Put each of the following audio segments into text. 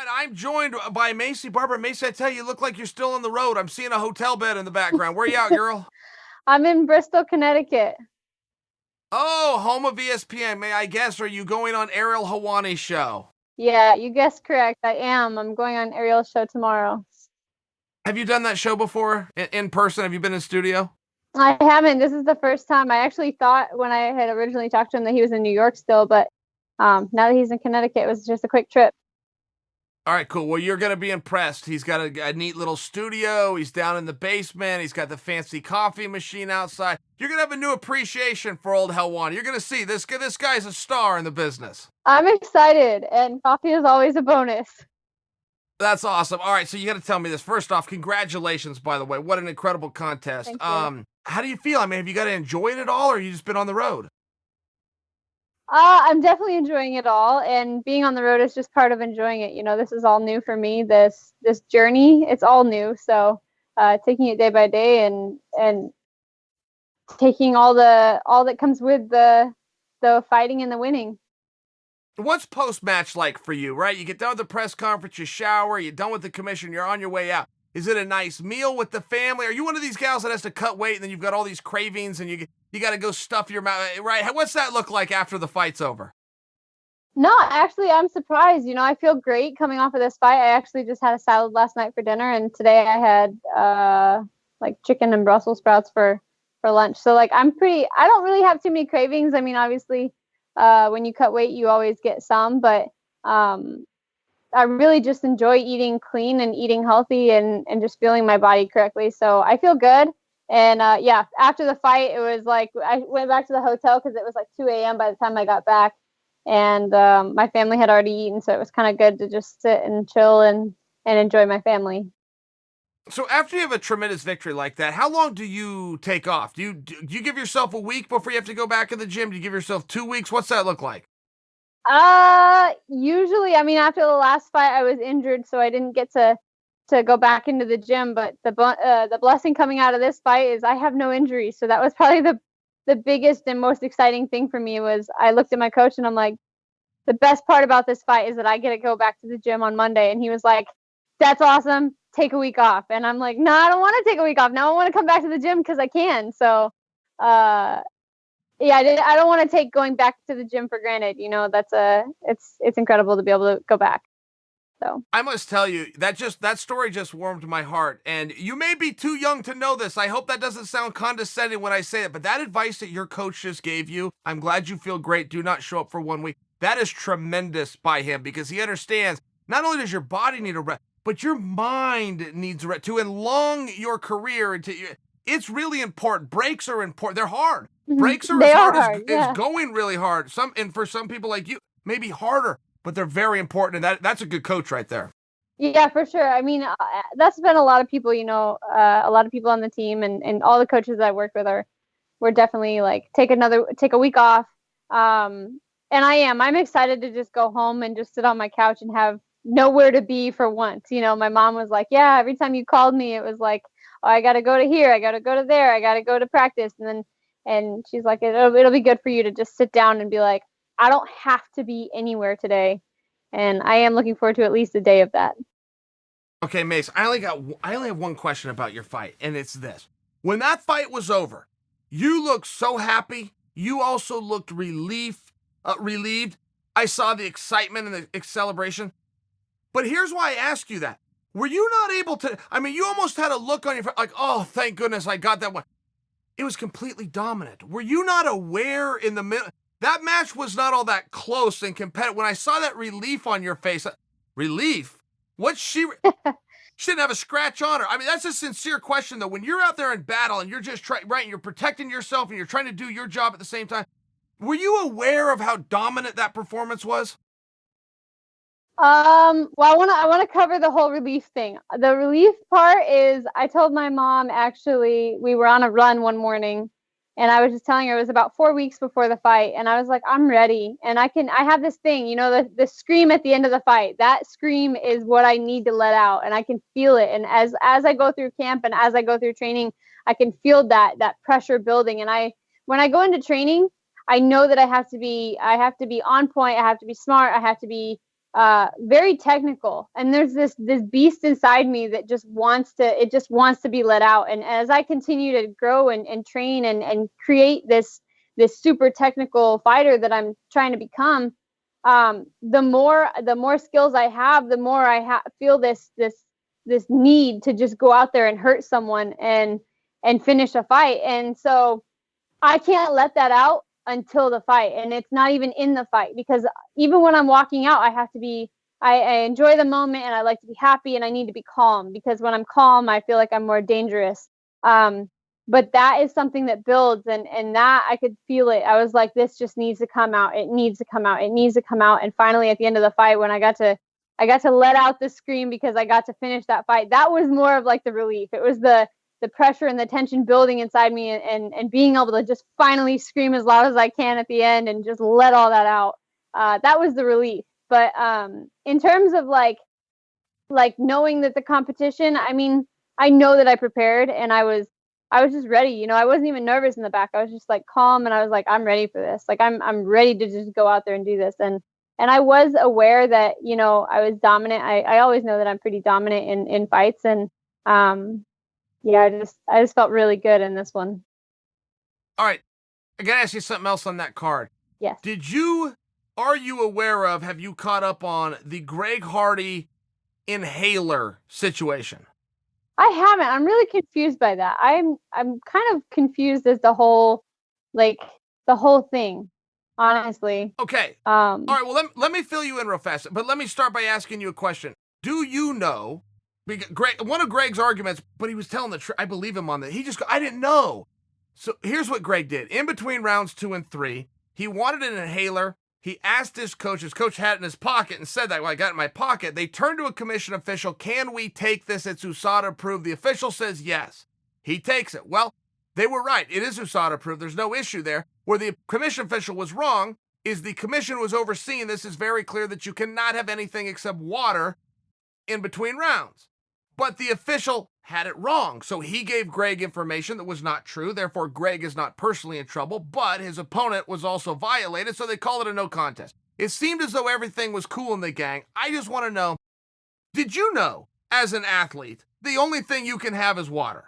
right, I'm joined by Maycee Barber. Maycee, I tell you, you look like you're still on the road. I'm seeing a hotel bed in the background. Where you at, girl? I'm in Bristol, Connecticut. Oh, home of ESPN. May I guess, are you going on Ariel Hawani's show? Yeah, you guessed correct. I am. I'm going on Ariel's show tomorrow. Have you done that show before in person? Have you been in studio? I haven't. This is the first time. I actually thought when I had originally talked to him that he was in New York still, but now that he's in Connecticut, it was just a quick trip. All right, cool. Well, you're going to be impressed. He's got a neat little studio. He's down in the basement. He's got the fancy coffee machine outside. You're going to have a new appreciation for old Helwan. You're going to see this guy's a star in the business. I'm excited, and coffee is always a bonus. That's awesome. All right, so you got to tell me this. First off, congratulations, by the way. What an incredible contest. Thank you. How do you feel? I mean, have you got to enjoy it at all, or have you just been on the road? I'm definitely enjoying it all, and being on the road is just part of enjoying it. This is all new for me. This journey, it's all new. So, taking it day by day and taking all that comes with the fighting and the winning. What's post-match like for you, right? You get done with the press conference, you shower, you're done with the commission, you're on your way out. Is it a nice meal with the family? Are you one of these gals that has to cut weight and then you've got all these cravings and you got to go stuff your mouth, right? What's that look like after the fight's over? No, actually, I'm surprised. I feel great coming off of this fight. I actually just had a salad last night for dinner, and today I had like chicken and Brussels sprouts for lunch. So like I don't really have too many cravings. I mean, obviously, when you cut weight, you always get some, but I really just enjoy eating clean and eating healthy and just feeling my body correctly. So I feel good. And yeah, after the fight, it was like I went back to the hotel because it was like 2 a.m. by the time I got back. And my family had already eaten. So it was kind of good to just sit and chill and enjoy my family. So after you have a tremendous victory like that, how long do you take off? Do you give yourself a week before you have to go back in the gym? Do you give yourself 2 weeks? What's that look like? Usually, I mean, after the last fight, I was injured, so I didn't get to go back into the gym. But the blessing coming out of this fight is I have no injuries, so that was probably the biggest and most exciting thing for me. Was I looked at my coach and I'm like, the best part about this fight is that I get to go back to the gym on Monday, and he was like, "That's awesome. Take a week off." And I'm like, "No, I don't want to take a week off. Now I want to come back to the gym because I can." So, yeah, I don't want to take going back to the gym for granted. It's incredible to be able to go back. So I must tell you that story just warmed my heart. And you may be too young to know this. I hope that doesn't sound condescending when I say it, but that advice that your coach just gave you, I'm glad you feel great. Do not show up for 1 week. That is tremendous by him because he understands not only does your body need a rest, but your mind needs a rest to elong your career. It's really important. Breaks are important. They're hard. Breaks are they as are hard hard. as Yeah. going really hard. And for some people like you, maybe harder, but they're very important. And that's a good coach right there. Yeah, for sure. I mean, that's been a lot of people, a lot of people on the team and all the coaches that I work with we're definitely like, take a week off. And I'm excited to just go home and just sit on my couch and have nowhere to be for once. My mom was like, yeah, every time you called me, it was like, oh, I got to go to here. I got to go to there. I got to go to practice. And she's like, it'll be good for you to just sit down and be like, I don't have to be anywhere today. And I am looking forward to at least a day of that. Okay, Mace, I only have one question about your fight, and it's this. When that fight was over, you looked so happy. You also looked relieved. I saw the excitement and the celebration. But here's why I ask you that. Were you not able to, I mean, you almost had a look on your face like, oh, thank goodness I got that one. It was completely dominant. Were you not aware in the middle? That match was not all that close and competitive. When I saw that relief on your face, relief? What's she didn't have a scratch on her. I mean, that's a sincere question, though. When you're out there in battle and you're just right, you're protecting yourself and you're trying to do your job at the same time, were you aware of how dominant that performance was? Well, I want to cover the whole relief thing. The relief part is I told my mom, actually, we were on a run one morning and I was just telling her it was about 4 weeks before the fight. And I was like, I'm ready. And I have this thing, the scream at the end of the fight. That scream is what I need to let out, and I can feel it. And as I go through camp and as I go through training, I can feel that pressure building. And when I go into training, I know that I have to be on point. I have to be smart. I have to be very technical. And there's this beast inside me that just wants to be let out. And as I continue to grow and train and create this super technical fighter that I'm trying to become, the more skills I have, the more I feel this need to just go out there and hurt someone and finish a fight. And so I can't let that out until the fight. And it's not even in the fight, because even when I'm walking out, I enjoy the moment and I like to be happy and I need to be calm, because when I'm calm, I feel like I'm more dangerous. But that is something that builds, and that I could feel it. I was like, this just needs to come out. It needs to come out. It needs to come out. And finally at the end of the fight, when I got to let out the scream because I got to finish that fight, that was more of like the relief. It was the pressure and the tension building inside me, and being able to just finally scream as loud as I can at the end and just let all that out. That was the relief. But in terms of like knowing that the competition, I mean, I know that I prepared and I was just ready. You know, I wasn't even nervous in the back. I was just like calm, and I was like, I'm ready for this. Like I'm ready to just go out there and do this. And I was aware that, you know, I was dominant. I always know that I'm pretty dominant in fights, and yeah, I just felt really good in this one. All right, I gotta ask you something else on that card. Yes. Are you aware of, have you caught up on the Greg Hardy inhaler situation? I haven't. I'm really confused by that. I'm kind of confused as the whole thing, honestly. Okay. All right, well, let me fill you in real fast, but let me start by asking you a question. Do you know, one of Greg's arguments, but he was telling the truth, I believe him on that. I didn't know. So here's what Greg did. In between rounds 2 and 3, he wanted an inhaler. He asked his coach had it in his pocket and said that, well, I got it in my pocket. They turned to a commission official. Can we take this? It's USADA approved. The official says yes. He takes it. Well, they were right. It is USADA approved. There's no issue there. Where the commission official was wrong is the commission was overseeing this. Is very clear that you cannot have anything except water in between rounds. But the official had it wrong. So he gave Greg information that was not true. Therefore, Greg is not personally in trouble, but his opponent was also violated, so they called it a no contest. It seemed as though everything was cool in the gang. I just want to know, did you know, as an athlete, the only thing you can have is water?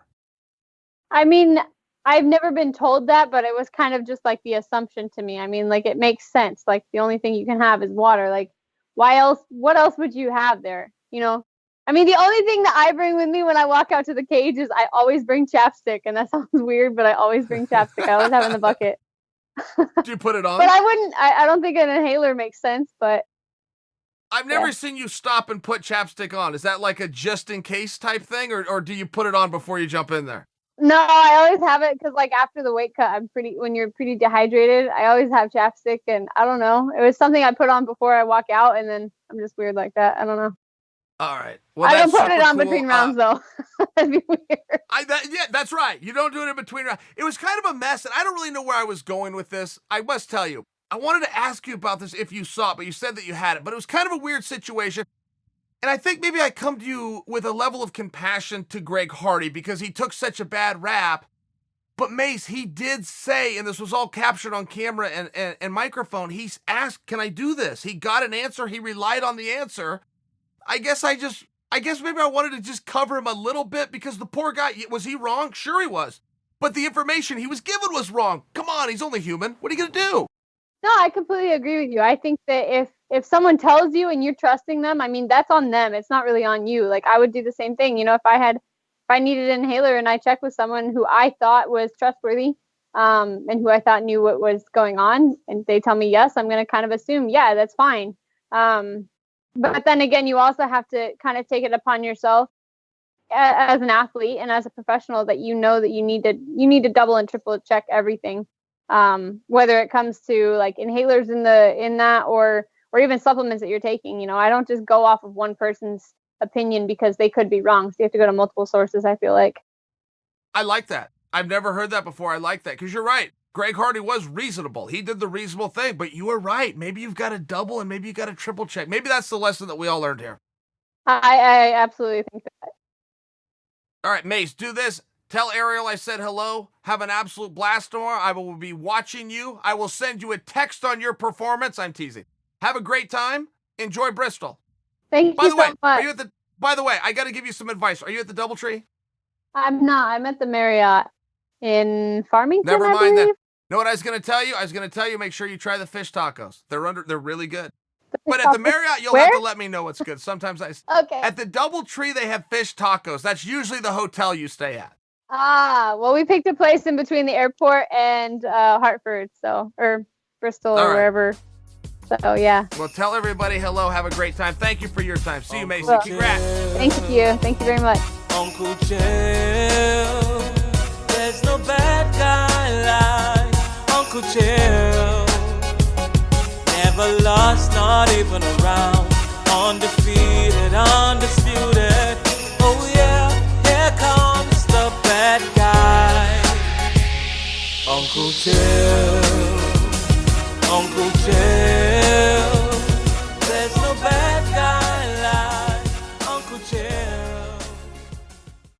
I mean, I've never been told that, but it was kind of just like the assumption to me. I mean, like, it makes sense. Like, the only thing you can have is water. Like, what else would you have there? You know? I mean, the only thing that I bring with me when I walk out to the cage is I always bring chapstick, and that sounds weird, but I always bring chapstick. I always have it in the bucket. Do you put it on? But I don't think an inhaler makes sense, but. I've never seen you stop and put chapstick on. Is that like a just in case type thing, or do you put it on before you jump in there? No, I always have it because, like, after the weight cut, when you're pretty dehydrated, I always have chapstick, and I don't know. It was something I put on before I walk out, and then I'm just weird like that. I don't know. All right. Well, I don't put it on between rounds, though. That'd be weird. Yeah, that's right. You don't do it in between rounds. It was kind of a mess, and I don't really know where I was going with this. I must tell you, I wanted to ask you about this if you saw it, but you said that you had it. But it was kind of a weird situation. And I think maybe I come to you with a level of compassion to Greg Hardy because he took such a bad rap. But Mace, he did say, and this was all captured on camera and microphone, he's asked, can I do this? He got an answer. He relied on the answer. I guess maybe I wanted to just cover him a little bit because the poor guy, was he wrong? Sure he was. But the information he was given was wrong. Come on, he's only human. What are you going to do? No, I completely agree with you. I think that if someone tells you and you're trusting them, I mean, that's on them. It's not really on you. Like, I would do the same thing. You know, if I needed an inhaler and I checked with someone who I thought was trustworthy, and who I thought knew what was going on, and they tell me yes, I'm going to kind of assume, yeah, that's fine. But then again, you also have to kind of take it upon yourself as an athlete and as a professional that you know that you need to double and triple check everything, whether it comes to like inhalers in that or even supplements that you're taking. You know, I don't just go off of one person's opinion because they could be wrong. So you have to go to multiple sources, I feel like. I like that. I've never heard that before. I like that because you're right. Greg Hardy was reasonable. He did the reasonable thing, but you were right. Maybe you've got to double and maybe you got to triple check. Maybe that's the lesson that we all learned here. I absolutely think that. All right, Mace, do this. Tell Ariel I said hello. Have an absolute blast tomorrow. I will be watching you. I will send you a text on your performance. I'm teasing. Have a great time. Enjoy Bristol. Thank By you the way, so much. are you at the? By the way, I got to give you some advice. Are you at the DoubleTree? I'm not. I'm at the Marriott in Farmington. Never I mind believe. that. Know what I was going to tell you? I was going to tell you, make sure you try the fish tacos. They're really good. But at the Marriott, you'll have to let me know what's good. Sometimes Okay. At the DoubleTree, they have fish tacos. That's usually the hotel you stay at. Well, we picked a place in between the airport and Hartford, or Bristol, or wherever. So yeah. Well, tell everybody hello. Have a great time. Thank you for your time. See you, Maycee. Well, Congrats. Thank you. Thank you very much. Uncle Chael, there's no bad guy like Uncle Chael. Never lost, not even around. Undefeated, undisputed. Oh yeah, here comes the bad guy. Uncle Chael, Uncle Chael. There's no bad guy like Uncle Chael.